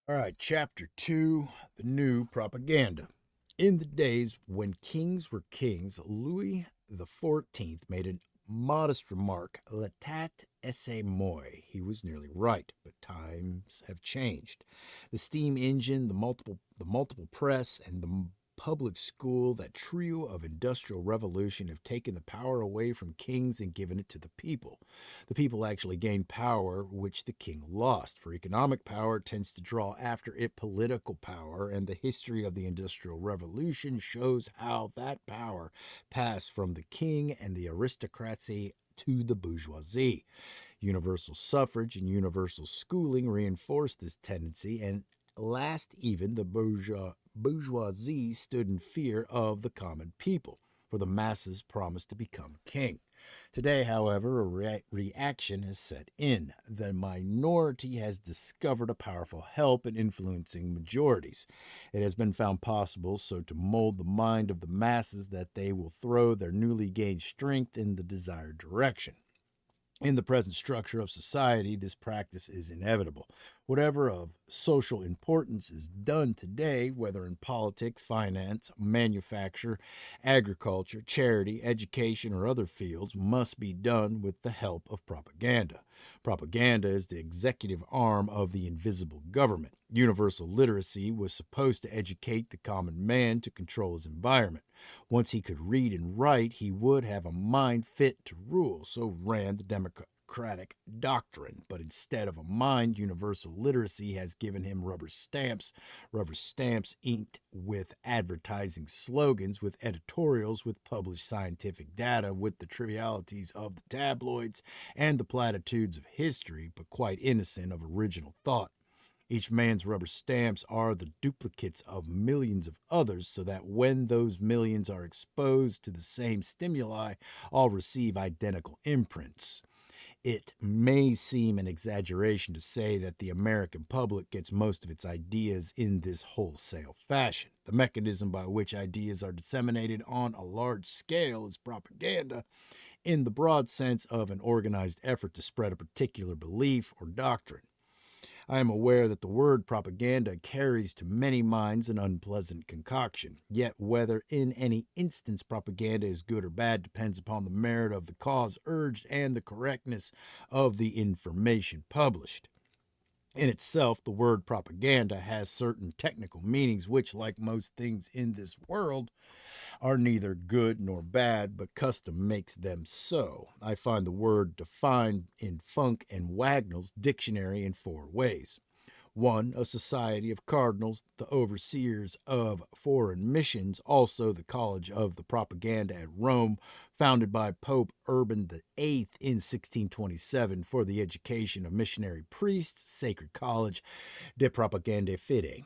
All right, Chapter 2, The New Propaganda. In the days when kings were kings, Louis XIV made a modest remark, L'etat esse moi. He was nearly right, but times have changed. The steam engine, the multiple press, and the public school, that trio of industrial revolution have taken the power away from kings and given it to the people. The people actually gain power which the king lost, for economic power tends to draw after it political power, and the history of the Industrial Revolution shows how that power passed from the king and the aristocracy to the bourgeoisie. Universal suffrage and universal schooling reinforced this tendency, and last even the bourgeoisie stood in fear of the common people, for the masses promised to become king. Today, however, a reaction has set in. The minority has discovered a powerful help in influencing majorities. It has been found possible so to mold the mind of the masses that they will throw their newly gained strength in the desired direction. In the present structure of society, this practice is inevitable. Whatever of social importance is done today, whether in politics, finance, manufacture, agriculture, charity, education, or other fields, must be done with the help of propaganda. Propaganda is the executive arm of the invisible government. Universal literacy was supposed to educate the common man to control his environment. Once he could read and write, he would have a mind fit to rule, so ran the democratic doctrine. But instead of a mind, universal literacy has given him rubber stamps inked with advertising slogans, with editorials, with published scientific data, with the trivialities of the tabloids and the platitudes of history, but quite innocent of original thought. Each man's rubber stamps are the duplicates of millions of others, so that when those millions are exposed to the same stimuli, all receive identical imprints. It may seem an exaggeration to say that the American public gets most of its ideas in this wholesale fashion. The mechanism by which ideas are disseminated on a large scale is propaganda, in the broad sense of an organized effort to spread a particular belief or doctrine. I am aware that the word propaganda carries to many minds an unpleasant concoction. Yet, whether in any instance propaganda is good or bad depends upon the merit of the cause urged and the correctness of the information published. In itself, the word propaganda has certain technical meanings which, like most things in this world, are neither good nor bad, but custom makes them so. I find the word defined in Funk and Wagnall's dictionary in four ways. One, a society of cardinals, the overseers of foreign missions, also the College of the Propaganda at Rome, founded by Pope Urban VIII in 1627 for the education of missionary priests, Sacred College de Propaganda Fide.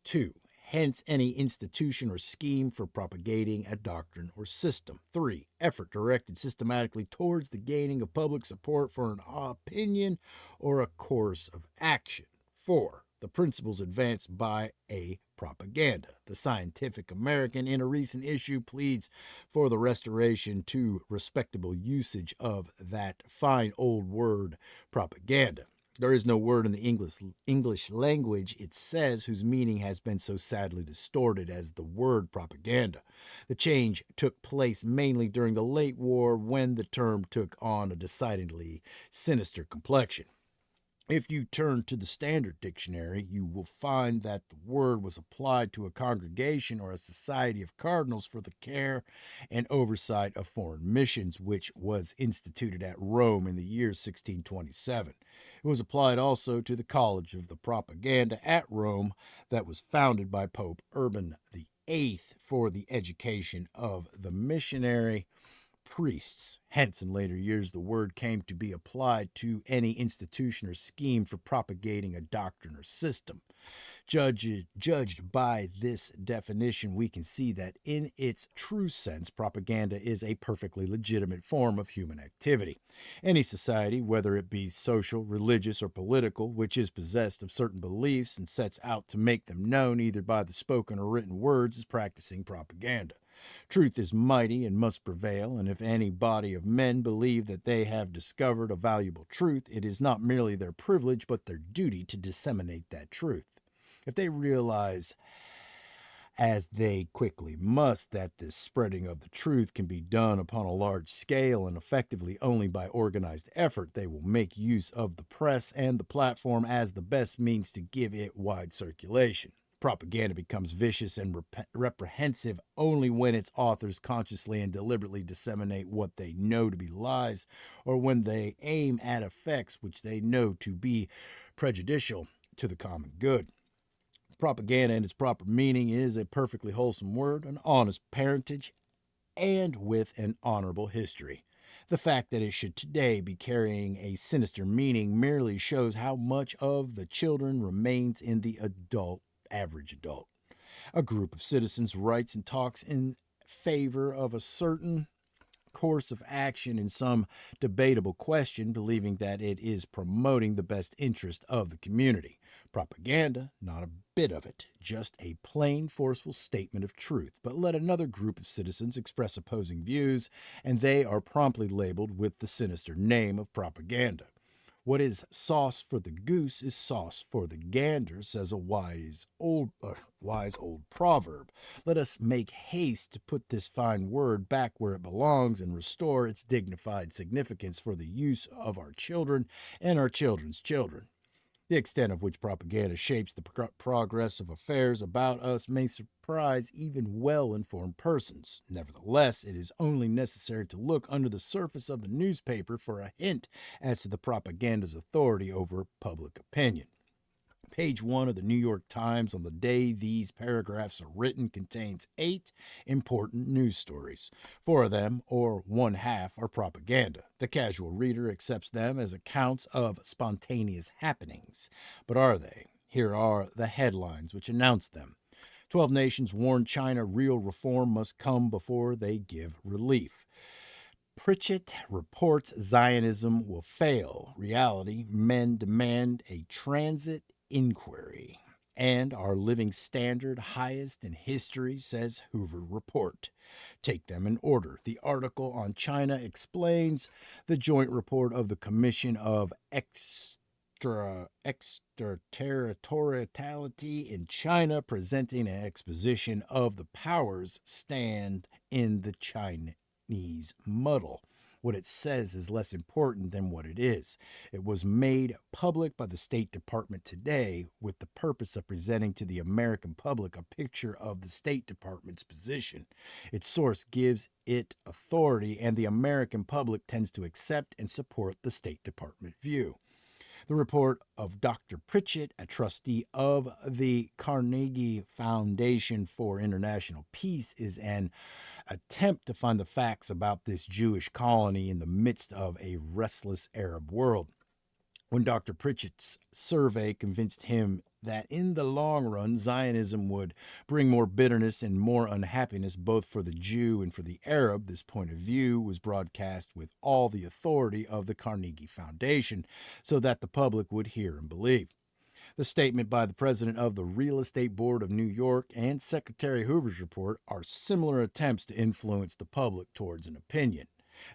2. Hence, any institution or scheme for propagating a doctrine or system. 3. Effort directed systematically towards the gaining of public support for an opinion or a course of action. 4. The principles advanced by a propaganda. The Scientific American, in a recent issue, pleads for the restoration to respectable usage of that fine old word, propaganda. There is no word in the English language, it says, whose meaning has been so sadly distorted as the word propaganda. The change took place mainly during the late war, when the term took on a decidedly sinister complexion. If you turn to the Standard Dictionary, you will find that the word was applied to a congregation or a society of cardinals for the care and oversight of foreign missions, which was instituted at Rome in the year 1627. It was applied also to the College of the Propaganda at Rome, that was founded by Pope Urban VIII for the education of the missionary priests. Hence, in later years, the word came to be applied to any institution or scheme for propagating a doctrine or system. Judged by this definition, we can see that in its true sense, propaganda is a perfectly legitimate form of human activity. Any society, whether it be social, religious, or political, which is possessed of certain beliefs and sets out to make them known either by the spoken or written words, is practicing propaganda. Truth is mighty and must prevail, and if any body of men believe that they have discovered a valuable truth, it is not merely their privilege but their duty to disseminate that truth. If they realize, as they quickly must, that this spreading of the truth can be done upon a large scale and effectively only by organized effort, they will make use of the press and the platform as the best means to give it wide circulation. Propaganda becomes vicious and reprehensive only when its authors consciously and deliberately disseminate what they know to be lies, or when they aim at effects which they know to be prejudicial to the common good. Propaganda, in its proper meaning, is a perfectly wholesome word, an honest parentage, and with an honorable history. The fact that it should today be carrying a sinister meaning merely shows how much of the children remains in the average adult. A group of citizens writes and talks in favor of a certain course of action in some debatable question, believing that it is promoting the best interest of the community. Propaganda, not a bit of it, just a plain, forceful statement of truth. But let another group of citizens express opposing views, and they are promptly labeled with the sinister name of propaganda. What is sauce for the goose is sauce for the gander, says a wise old proverb. Let us make haste to put this fine word back where it belongs and restore its dignified significance for the use of our children and our children's children. The extent of which propaganda shapes the progress of affairs about us may surprise even well-informed persons. Nevertheless, it is only necessary to look under the surface of the newspaper for a hint as to the propaganda's authority over public opinion. Page 1 of the New York Times on the day these paragraphs are written contains 8 important news stories. 4 of them, or one half, are propaganda. The casual reader accepts them as accounts of spontaneous happenings. But are they? Here are the headlines which announce them. 12 nations warn China real reform must come before they give relief. Pritchett reports Zionism will fail. Reality, men demand a transit inquiry. And our living standard highest in history, says Hoover Report. Take them in order. The article on China explains the joint report of the Commission of Extraterritoriality in China, presenting an exposition of the powers stand in the Chinese muddle. What it says is less important than what it is. It was made public by the State Department today with the purpose of presenting to the American public a picture of the State Department's position. Its source gives it authority, and the American public tends to accept and support the State Department view. The report of Dr. Pritchett, a trustee of the Carnegie Foundation for International Peace, is an attempt to find the facts about this Jewish colony in the midst of a restless Arab world. When Dr. Pritchett's survey convinced him that in the long run Zionism would bring more bitterness and more unhappiness both for the Jew and for the Arab, this point of view was broadcast with all the authority of the Carnegie Foundation so that the public would hear and believe. The statement by the president of the Real Estate Board of New York and Secretary Hoover's report are similar attempts to influence the public towards an opinion.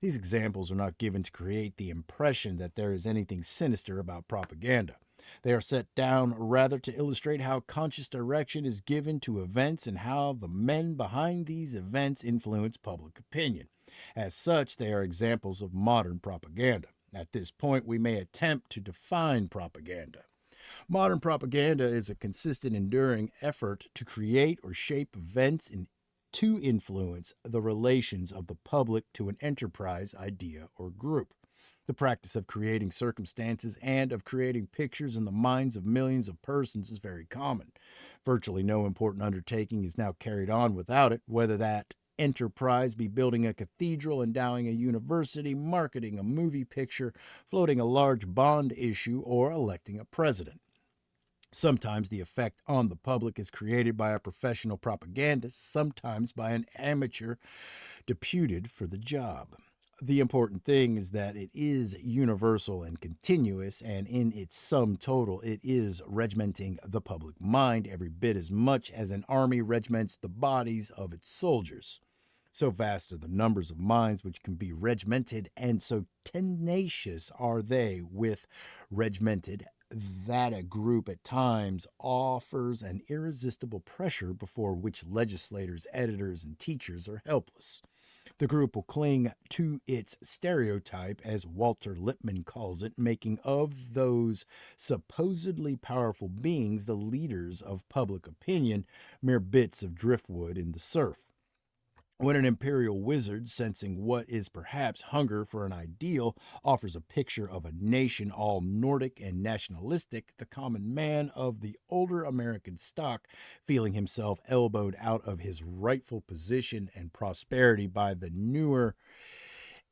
These examples are not given to create the impression that there is anything sinister about propaganda. They are set down rather to illustrate how conscious direction is given to events and how the men behind these events influence public opinion. As such, they are examples of modern propaganda. At this point, we may attempt to define propaganda. Modern propaganda is a consistent, enduring effort to create or shape events to influence the relations of the public to an enterprise, idea, or group. The practice of creating circumstances and of creating pictures in the minds of millions of persons is very common. Virtually no important undertaking is now carried on without it, whether that enterprise be building a cathedral, endowing a university, marketing a movie picture, floating a large bond issue, or electing a president. Sometimes the effect on the public is created by a professional propagandist, sometimes by an amateur deputed for the job. The important thing is that it is universal and continuous, and in its sum total, it is regimenting the public mind every bit as much as an army regiments the bodies of its soldiers. So vast are the numbers of minds which can be regimented, and so tenacious are they with regimented that a group at times offers an irresistible pressure before which legislators, editors, and teachers are helpless. The group will cling to its stereotype, as Walter Lippmann calls it, making of those supposedly powerful beings the leaders of public opinion, mere bits of driftwood in the surf. When an imperial wizard, sensing what is perhaps hunger for an ideal, offers a picture of a nation all Nordic and nationalistic, the common man of the older American stock, feeling himself elbowed out of his rightful position and prosperity by the newer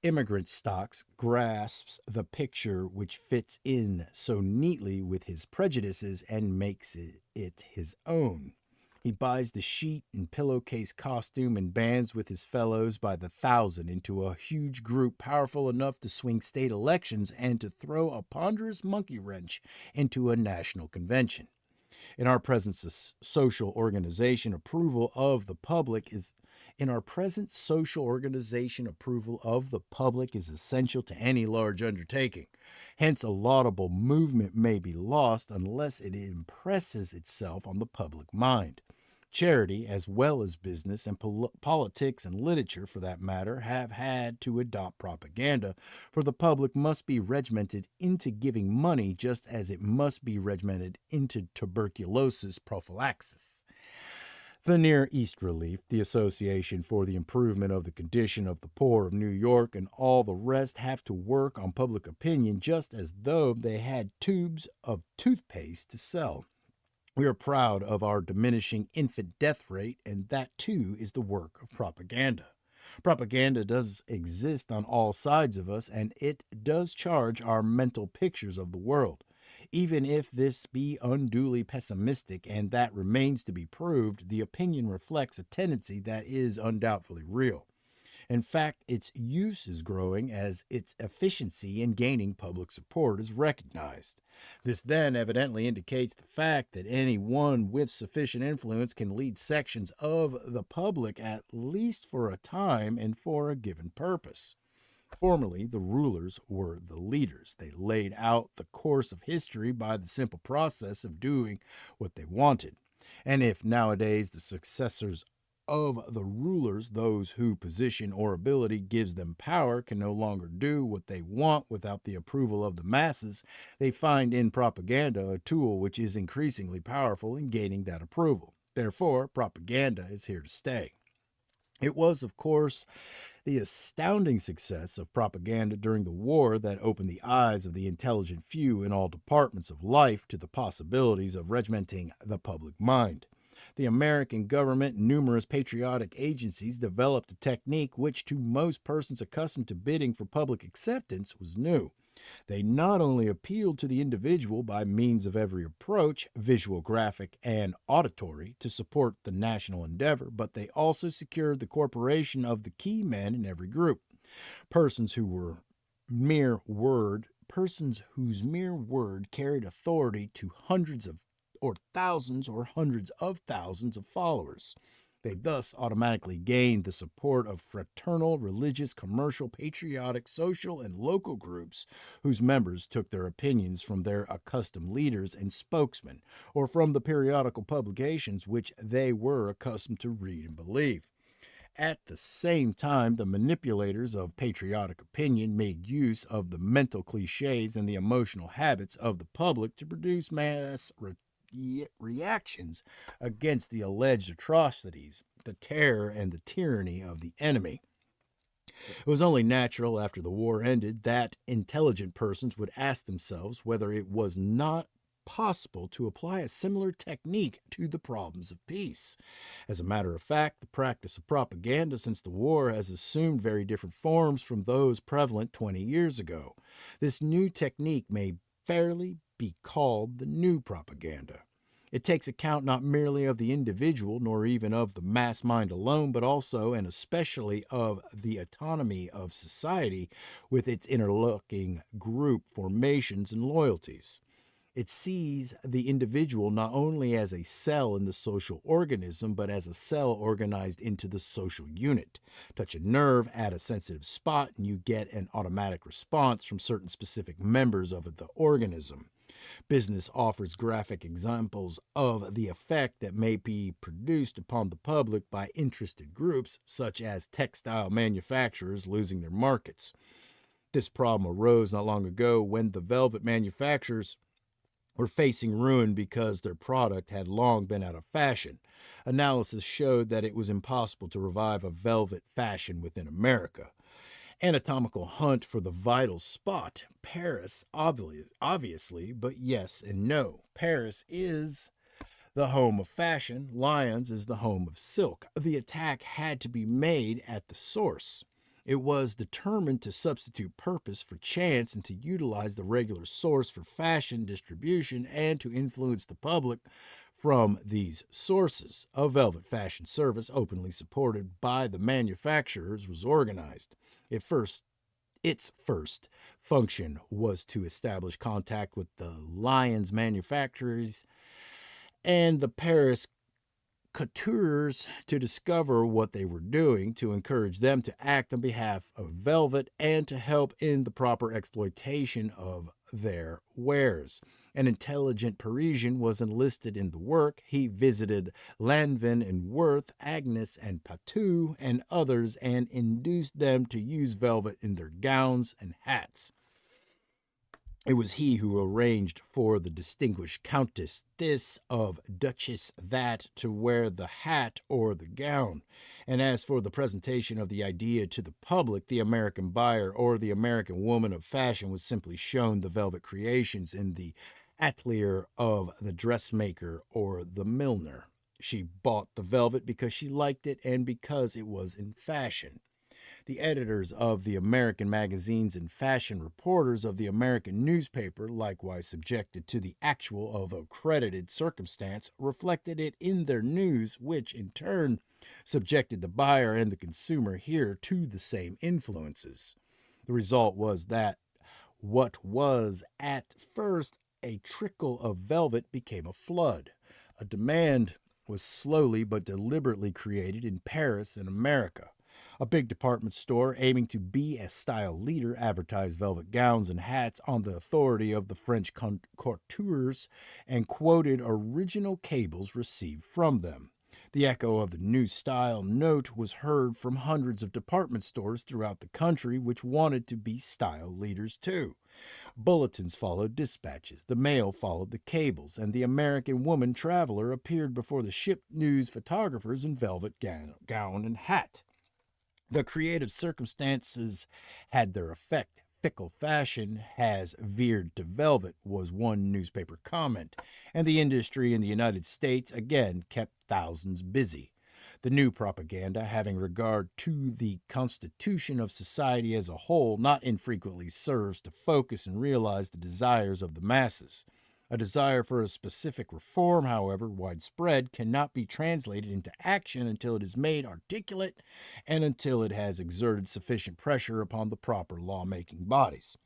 immigrant stocks, grasps the picture which fits in so neatly with his prejudices and makes it his own. He buys the sheet and pillowcase costume and bands with his fellows by the thousand into a huge group powerful enough to swing state elections and to throw a ponderous monkey wrench into a national convention. In our present social organization, approval of the public is in our present social organization, approval of the public is essential to any large undertaking. Hence, a laudable movement may be lost unless it impresses itself on the public mind. Charity, as well as business and politics and literature, for that matter, have had to adopt propaganda, for the public must be regimented into giving money just as it must be regimented into tuberculosis prophylaxis. The Near East Relief, the Association for the Improvement of the Condition of the Poor of New York, and all the rest have to work on public opinion just as though they had tubes of toothpaste to sell. We are proud of our diminishing infant death rate, and that too is the work of propaganda. Propaganda does exist on all sides of us, and it does charge our mental pictures of the world. Even if this be unduly pessimistic, and that remains to be proved, the opinion reflects a tendency that is undoubtedly real. In fact, its use is growing as its efficiency in gaining public support is recognized. This then evidently indicates the fact that anyone with sufficient influence can lead sections of the public at least for a time and for a given purpose. Formerly, the rulers were the leaders. They laid out the course of history by the simple process of doing what they wanted. And if nowadays the successors of the rulers, those whose position or ability gives them power, can no longer do what they want without the approval of the masses, they find in propaganda a tool which is increasingly powerful in gaining that approval. Therefore, propaganda is here to stay. It was, of course, the astounding success of propaganda during the war that opened the eyes of the intelligent few in all departments of life to the possibilities of regimenting the public mind. The American government and numerous patriotic agencies developed a technique which, to most persons accustomed to bidding for public acceptance, was new. They not only appealed to the individual by means of every approach, visual, graphic, and auditory, to support the national endeavor, but they also secured the corporation of the key men in every group. Persons who were persons whose mere word carried authority to hundreds of or thousands or hundreds of thousands of followers. They thus automatically gained the support of fraternal, religious, commercial, patriotic, social, and local groups whose members took their opinions from their accustomed leaders and spokesmen, or from the periodical publications which they were accustomed to read and believe. At the same time, the manipulators of patriotic opinion made use of the mental cliches and the emotional habits of the public to produce mass reactions against the alleged atrocities, the terror, and the tyranny of the enemy. It was only natural after the war ended that intelligent persons would ask themselves whether it was not possible to apply a similar technique to the problems of peace. As a matter of fact, the practice of propaganda since the war has assumed very different forms from those prevalent 20 years ago. This new technique may fairly be called the new propaganda. It takes account not merely of the individual, nor even of the mass mind alone, but also and especially of the autonomy of society with its interlocking group formations and loyalties. It sees the individual not only as a cell in the social organism, but as a cell organized into the social unit. Touch a nerve at a sensitive spot, and you get an automatic response from certain specific members of the organism. Business offers graphic examples of the effect that may be produced upon the public by interested groups, such as textile manufacturers losing their markets. This problem arose not long ago when the velvet manufacturers were facing ruin because their product had long been out of fashion. Analysis showed that it was impossible to revive a velvet fashion within America. Anatomical hunt for the vital spot. Paris, obviously, but yes and no. Paris is the home of fashion. Lyons is the home of silk. The attack had to be made at the source. It was determined to substitute purpose for chance and to utilize the regular source for fashion distribution and to influence the public from these sources. A velvet fashion service, openly supported by the manufacturers, was organized. Its first function was to establish contact with the Lyons manufacturers and the Paris couturiers to discover what they were doing, to encourage them to act on behalf of velvet, and to help in the proper exploitation of their wares. An intelligent Parisian was enlisted in the work. He visited Lanvin and Worth, Agnes and Patou, and others, and induced them to use velvet in their gowns and hats. It was he who arranged for the distinguished countess this of duchess that to wear the hat or the gown. And as for the presentation of the idea to the public, the American buyer or the American woman of fashion was simply shown the velvet creations in the atelier of the dressmaker or the milliner. She bought the velvet because she liked it and because it was in fashion. The editors of the American magazines and fashion reporters of the American newspaper, likewise subjected to the actual of accredited circumstance, reflected it in their news, which in turn subjected the buyer and the consumer here to the same influences. The result was that what was at first a trickle of velvet became a flood. A demand was slowly but deliberately created in Paris and America. A big department store aiming to be a style leader advertised velvet gowns and hats on the authority of the French couturiers and quoted original cables received from them. The echo of the new style note was heard from hundreds of department stores throughout the country which wanted to be style leaders too. Bulletins followed dispatches, the mail followed the cables, and the American woman traveler appeared before the ship news photographers in velvet gown and hat. The creative circumstances had their effect. Fickle fashion has veered to velvet, was one newspaper comment, and the industry in the United States again kept thousands busy. The new propaganda, having regard to the constitution of society as a whole, not infrequently serves to focus and realize the desires of the masses. A desire for a specific reform, however widespread, cannot be translated into action until it is made articulate and until it has exerted sufficient pressure upon the proper lawmaking bodies.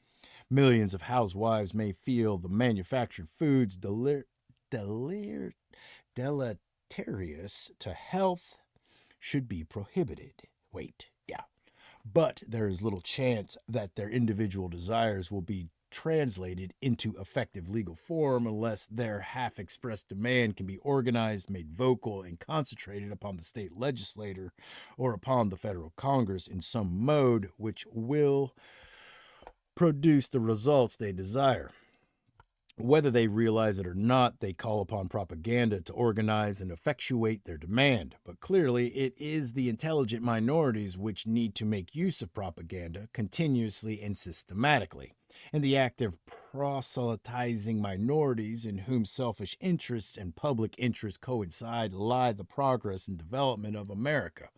Millions of housewives may feel the manufactured foods deleterious to health should be prohibited. But there is little chance that their individual desires will be translated into effective legal form unless their half-expressed demand can be organized, made vocal, and concentrated upon the state legislature or upon the federal Congress in some mode which will produce the results they desire. Whether they realize it or not, they call upon propaganda to organize and effectuate their demand. But clearly, it is the intelligent minorities which need to make use of propaganda continuously and systematically. In the act of proselytizing minorities in whom selfish interests and public interests coincide lie the progress and development of America.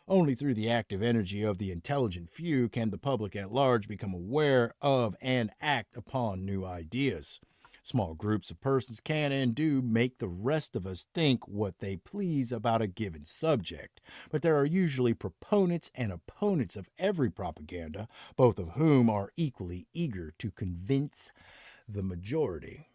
Only through the active energy of the intelligent few can the public at large become aware of and act upon new ideas. Small groups of persons can and do make the rest of us think what they please about a given subject, but there are usually proponents and opponents of every propaganda, both of whom are equally eager to convince the majority.